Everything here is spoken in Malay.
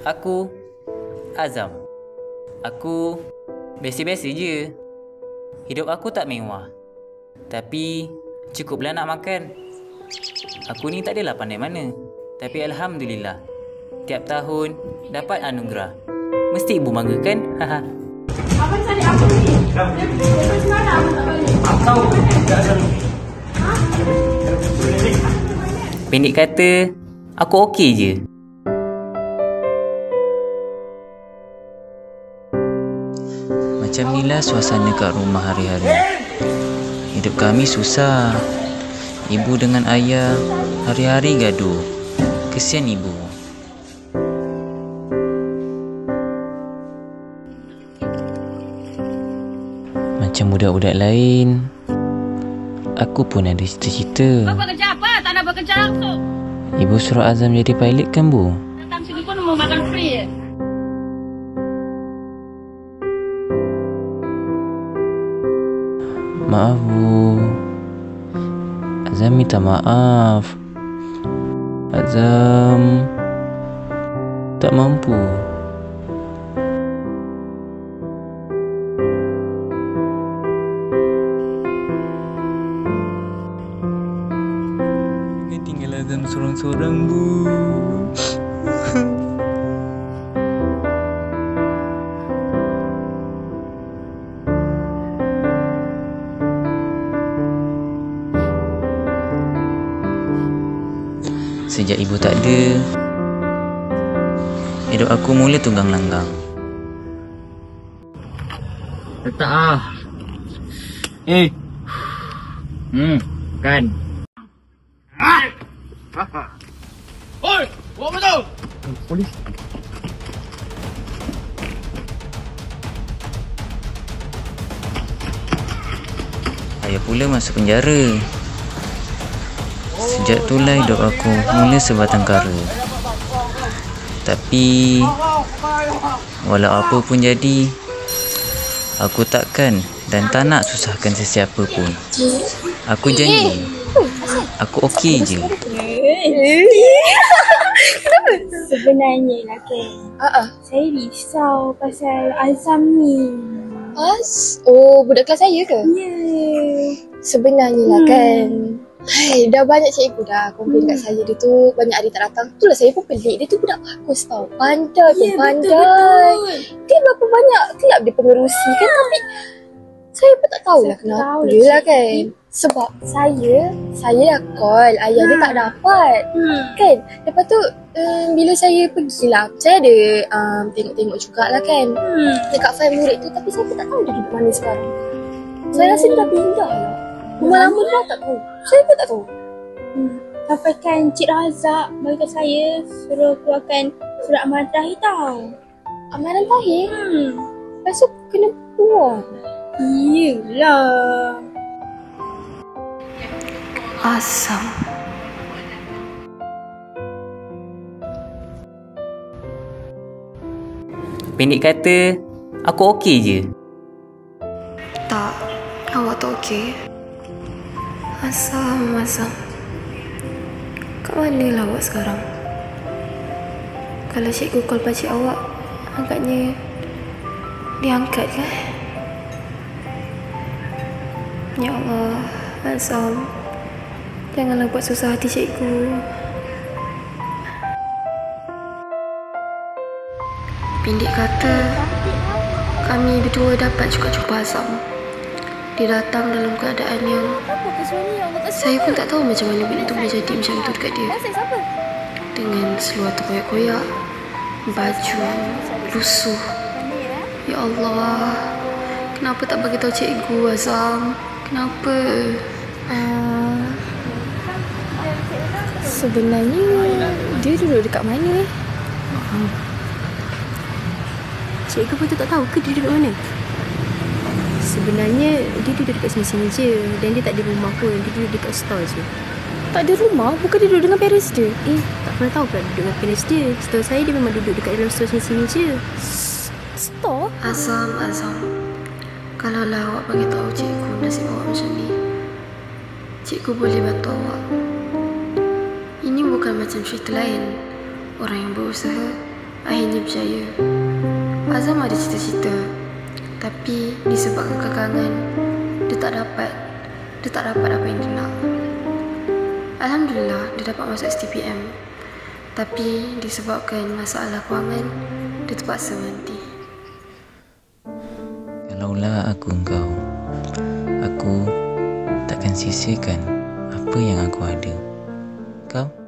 Aku Azam. Aku biasa-biasa je. Hidup aku tak mewah, tapi cukuplah nak makan. Aku ni tak adalah pandai mana, tapi Alhamdulillah, tiap tahun dapat anugerah. Mesti ibu banggakan. Haha. Abang cari apa ni? Dia semalam tak balik. Aku tahu. Pendek kata, aku okey je. Macam inilah suasana kat rumah hari-hari. Hidup kami susah. Ibu dengan ayah hari-hari gaduh. Kesian ibu. Macam budak-budak lain, aku pun ada cita-cita. Bapak kerja apa? Tak nak bekerja langsung. Ibu suruh Azam jadi pilot kan, Bu? Datang sini pun mau makan free. Maaf, Bu. Azam minta maaf. Azam tak mampu. Jangan tinggal Azam sorang-sorang, Bu. Sejak ibu tak ada, hidup aku mula tunggang langgang. Letak ah. Kan. Oi, buat apa tu? Polis. Ayah pula masuk penjara. Sejak itulah hidup aku mula sebatang kara. Tapi walau apa pun jadi, aku takkan dan tak nak susahkan sesiapa pun. Aku janji, aku okey je. Sebenarnya lah kan, saya risau pasal Azam ni. Oh, budak kelas saya ke? Ya. Sebenarnya lah kan, hai, dah banyak cikgu dah komplain kat saya. Dia tu banyak hari tak datang. Itulah saya pun pelik. Dia tu budak bagus tau. Pandai pun pandai. Dia berapa banyak kelab dia pengerusi kan. Tapi saya pun tak tahulah kenapa lah kan. Sebab saya dah call, ayah dia tak dapat kan. Lepas tu bila saya pergilah, saya ada tengok-tengok jugalah kan dekat file murid tu. Tapi saya pun tak tahu dia duduk mana sekarang. Saya rasa dia dah pindah lah. Rumah lama dia tak tahu. Saya pun tak tahu. Sampaikan Cik Razak bagi kat saya, suruh keluarkan surat amaran terakhir tau. Amaran terakhir? Lepas tu kena buang. Yelah. Asam. Pendek kata, aku okey je. Tak, awak tak okey. Asam. Kat mana lah awak sekarang? Kalau cikgu call pakcik awak, agaknya diangkat kan? Ya Allah, Azam, janganlah buat susah hati cikgu. Pendek kata, kami berdua dapat juga jumpa Azam. Dia datang dalam keadaan yang saya pun tak tahu macam mana benda tu boleh jadi macam tu dekat dia. Dengan seluar terkoyak-koyak, baju lusuh. Ya Allah, kenapa tak bagi tahu cikgu, Azam? Kenapa? Sebenarnya dia duduk dekat mana? Cikgu pun tak tahu ke dia duduk mana? Sebenarnya dia duduk dekat sini-sini je. Dan dia tak ada rumah pun. Dia duduk dekat store je. Tak ada rumah? Bukan dia duduk dengan parents dia? Tak pernah tahu pula duduk dengan parents dia. Setahu saya dia memang duduk dekat dalam store sini-sini je. Store? Azam. Kalaulah awak bagi tahu cikgu nasib awak macam ni, cikgu boleh bantu awak. Ini bukan macam cerita lain. Orang yang berusaha akhirnya berjaya. Azam ada cita-cita, tapi disebabkan kekangan, dia tak dapat apa yang dia nak. Alhamdulillah, dia dapat masuk STPM. Tapi disebabkan masalah kewangan, dia terpaksa berhenti. Kalaulah aku engkau, aku takkan sisakan apa yang aku ada. Kau?